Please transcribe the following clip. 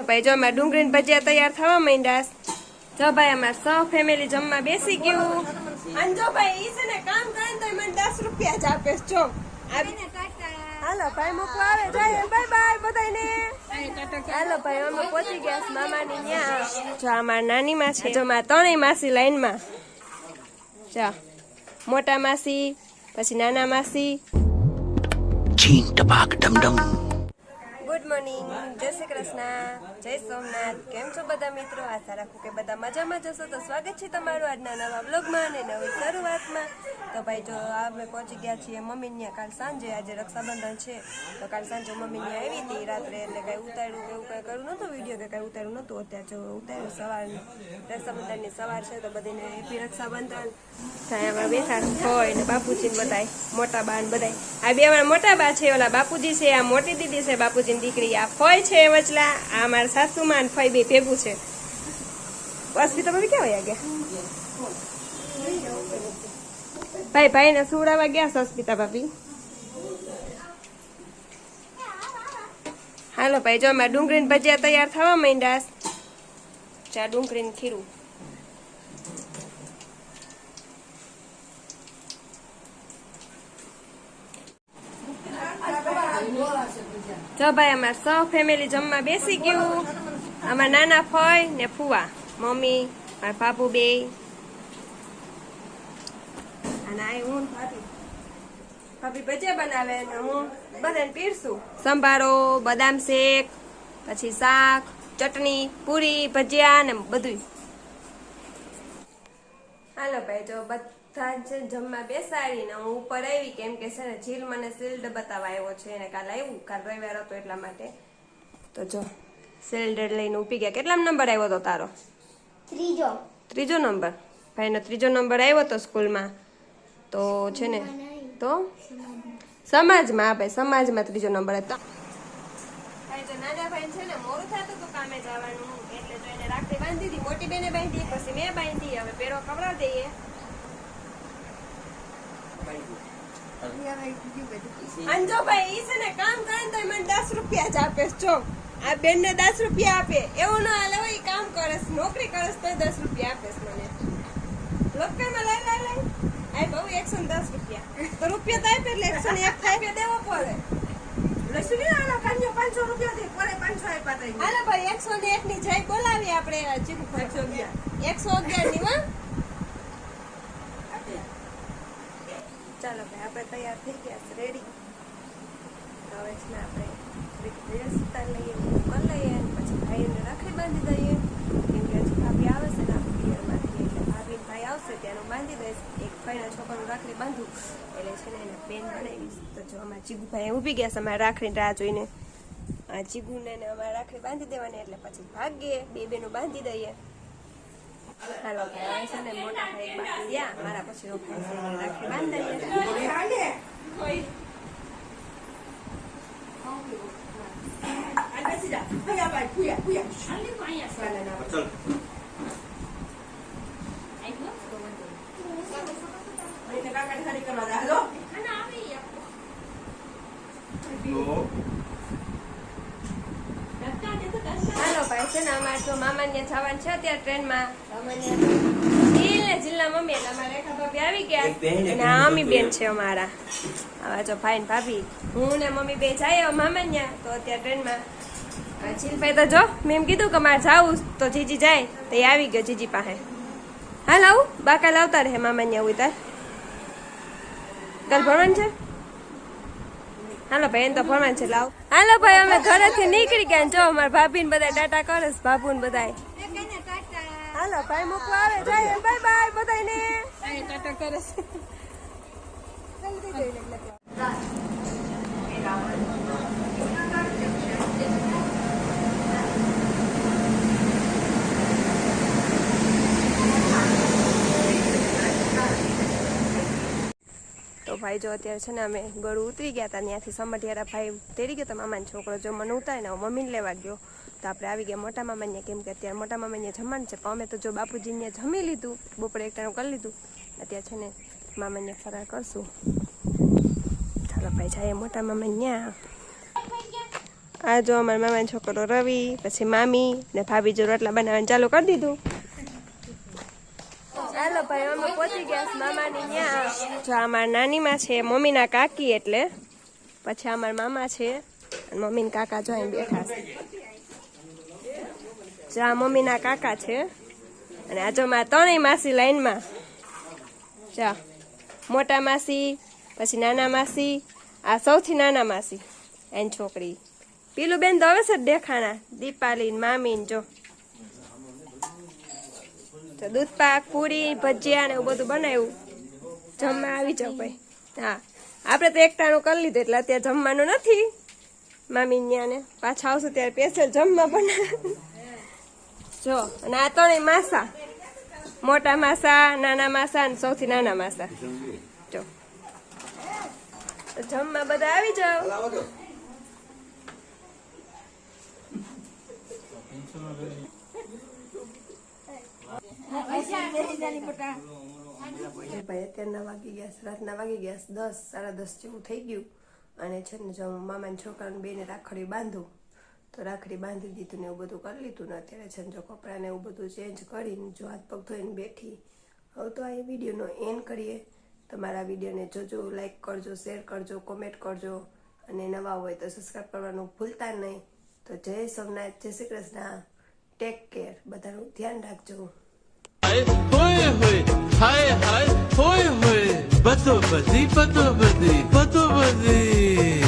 ભાઈ જો અમારે ડુંગળી ભજીયા તૈયાર થવા માંડ્યા. જો ભાઈ અમારે સૌ ફેમિલી જમવા બેસી ગયું. અને જો ભાઈ ઈ છે ને કામ કરે ને તો મને 10 રૂપિયા જ આપે. જો હાલો ભાઈ મૂકવા આવે જાય. બાય બાય બધાને. હાલો ભાઈ અમે પહોંચી ગયા મામાની ન્યા. જો અમારા નાની માં છે. જો મારા ત્રણેય માસી લાઈનમાં. જો મોટા માસી, પછી નાના માસી. છીન ટપાક ડમડમ. ગુડ મોર્નિંગ, જય શ્રી કૃષ્ણ, જય સોમનાથ. કેમ છો બધા મિત્રો? આશા રાખું કે બધા મજામાં જશો. તો સ્વાગત છે તમારું આજના નવા બ્લોગમાં અને નવી શરૂઆતમાં. તો ભાઈ જો અમે પહોંચી ગયા છીએ મમ્મી ત્યાં. કાલ સાંજે, આજે રક્ષાબંધન છે તો કાલ સાંજે મમ્મી ત્યાં આવી હતી રાત્રે. એટલે કાંઈ ઉતાર્યું એવું કાંઈ કર્યું નહોતું વિડીયો કે કાંઈ ઉતાર્યું નહોતું. અત્યારે જો ઉતાર્યું સવારની રક્ષાબંધનની સવાર છે તો બધીને હેપી રક્ષાબંધન. ત્યાં અમે બેઠા હોય ને બાપુજી બધાય મોટા બા ને બધાય. આ બે અમારા મોટા બા છે, ઓલા બાપુજી છે, આ મોટી દીદી છે બાપુજીની દીકરી, આ ફોય છે વચલા, આ અમારા સાસુમાં ને ફોય બે ભેગું છે. અસ્મિતા ભાભી ક્યાં વયા ગયા? ભાઈ ભાઈ ને સુવડાવવા ગયા છે અસ્મિતા ભાભી. હાલો ભાઈ જો અમારે ડુંગળી ભજીયા તૈયાર થવા માંડ્યા. ચા ડુંગળી ને ખીરું. જો ભાઈ અમારે સૌ ફેમિલી જમવા બેસી ગયું. અમારા નાના ફોય ને ફુવા, મમ્મી, મારા બાપુ બે અને આ હું ભાભી ભજીયા બનાવે ને હું બધાને પીરસું. સંભારો, બદામ શેક, પછી શાક, ચટણી, પૂરી, ભજીયા ને બધું. હાલો ભાઈ જો બધા છે જમવા બેસાડીને હું ઉપર આવી. કેમ કે છે ને જીલ મને શિલ્ડ બતાવવા આવ્યો છે એને કાલ આવ્યું, કાલ રવિવાર હતો એટલા માટે. તો જો શિલ્ડ લઈને ઉપી ગયા. કેટલા નંબર આવ્યો હતો તારો? ત્રીજો નંબર. ભાઈનો ત્રીજો નંબર આવ્યો હતો સ્કૂલમાં. તો છે ને તો સમાજમાં ભાઈ સમાજમાં ત્રીજો નંબર હતો. ભાઈ જો નાના ભાઈ છે ને મોડું થતું હતું કામે જવાનું એટલે જો એને રાખડી બાંધી હતી. મોટી બેને બાંધી, પછી મેં બાંધી. હવે પેરો ખવડાવી દઈએ. અંજો ભાઈ ઈ છે ને કામ કરે ને તો મને 10 રૂપિયા જ આપે. જો આ બેન ને 10 રૂપિયા આપે એવું ના હાલે હોય. કામ કરે નોકરી કરે તો 10 રૂપિયા આપે મને. લોકરમાં લઈ આ બહુ 110 રૂપિયા તો રૂપિયા તો આપે એટલે 101 થાય દેવો પડે. લસુની આના કાન્યો 500 રૂપિયા દે પડે. 500 આપ્યા તઈ. હાલો ભાઈ 101 ની જઈ બોલાવી આપણે. ચીકુ 111 ની માં. ચાલો ભાઈ આપણે તૈયાર થઈ ગયા છે, રેડી. હવે છે ને આપણે ડ્રેસ ઉતાર લઈએ, કરી લઈએ અને પછી ભાઈને રાખડી બાંધી દઈએ. કેમ કે હજી ભાભી આવે છે ને આપણે પિયરમાંથી, એટલે ભાભી ભાઈ આવશે ત્યાંનું બાંધી દઈશ. એક ભાઈના છોકરાનું રાખડી બાંધું એટલે છે ને એને બેન બનાવીશ. તો જો અમારા ચીગુભાઈ ઊભી ગયા છે અમારે રાખડીની રાહ જોઈને. આ ચીગુને અમારે રાખડી બાંધી દેવાની એટલે પછી ભાગીએ બે બેનું બાંધી દઈએ. હાલો ભાઈ છે ને મોટા ભાઈ બાકી ગયા, મારા પછી નો ભાઈ છે રાખડી બાંધી હાલો ભાઈ છે ને અમારે તો મામા ને જવાનું છે અત્યારે ટ્રેનમાં. જિલ્લા મમ્મી એટલે અમારા રેખા ભાભી આવી ગયા અને આ અમી બેન છે અમારા. હવે જો ભાઈ ને ભાભી હું ને મમ્મી બે જાય મામા ત્યાં. તો અત્યારે ટ્રેનમાં જીલભાઈ તો જો મેં એમ કીધું કે મારે જાવું તો જીજી જાય તો એ આવી ગયો જીજી પાસે. હાલ આવું બાકા લાવતા રહે મામા ત્યાં ઉતાર. કાલ ભણવાનું છે? હાલો ભાઈ એને તો ભણવાનું છે. લાવ હાલો ભાઈ અમે ઘરેથી નીકળી ગયા. જો અમારા ભાભી ને બધા ટાટા કરે છે, બાપુ ને બધા. હાલો ભાઈ મૂકવા આવે જાય. બાય બાય બધાને. ટાટા કરે છે. તો ભાઈ જો અત્યારે છે ને અમે ગળું ઉતરી ગયા હતા. ત્યાંથી સમઢિયારા ભાઈ તેડી ગયો તો મામાનો છોકરો જો મને ઉતારે ને મમ્મીને લેવા ગયો. તો આપણે આવી ગયા મોટા મામાને. કેમ કે અત્યારે મોટા મામાને જમવાનું છે પણ અમે તો જો બાપુજીને જમી લીધું, બપોરે એક ટાણું કરી લીધું. અત્યારે છે ને મામાને ફરાર કરશું. ચાલો ભાઈ જાય મોટા મામાને ત્યાં. આ જો અમારા મામાનો છોકરો રવિ, પછી મામી ને ભાભી જો રોટલા બનાવવાનું ચાલુ કરી દીધું. ચાલો ભાઈ અમે પહોંચી ગયા મામાની ત્યાં. જો અમારા નાનીમાં છે, મમ્મીના કાકી એટલે, પછી અમારા મામા છે અને મમ્મીના કાકા જો અહીં બેઠા છે. જો આ મમ્મીના કાકા છે અને આ જો મારા ત્રણેય માસી લાઈનમાં. જા મોટા માસી, પછી નાના માસી, આ સૌથી નાના માસી એની છોકરી. પીલું બેન તો હવે છે દેખાણા, દીપાલી મામી જો દૂધપાક, પૂરી, ભજીયા ને એવું બધું બનાવ્યું. જમવા આવી જાવ ભાઈ. હા આપણે તો એકટાણું કરી લીધું એટલે અત્યારે જમવાનું નથી. મામી ત્યાં ને પાછા આવશું ત્યારે સ્પેશિયલ જમવા બનાવે. જો અને આ ત્રણેય માસા, મોટા માસા, નાના માસા અને સૌથી નાના માસા. જો જમવા બધા આવી જાવ. ભાઈ અત્યારના વાગી ગયા, રાતના વાગી ગયા 10, 10:30 જેવું થઈ ગયું. અને છે ને જો મામાના છોકરાને બેને રાખડી બાંધું તો રાખડી બાંધી દીધું ને એવું બધું કરી લીધું ને અત્યારે છે ને જો કપડાં ને એવું બધું ચેન્જ કરીને જો હાથ પગ ધોઈને બેઠી. હવે તો આ વિડીયોનો એન્ડ કરીએ. તમારા વિડીયોને જોજો, લાઈક કરજો, શેર કરજો, કોમેન્ટ કરજો અને નવા હોય તો સબસ્ક્રાઈબ કરવાનું ભૂલતા નહીં. તો જય સોમનાથ, જય શ્રી કૃષ્ણ, ટેક કેર, બધાનું ધ્યાન રાખજો. Hoy hoy, hi hi, hoy hoy, bato badi, bato badi, bato badi.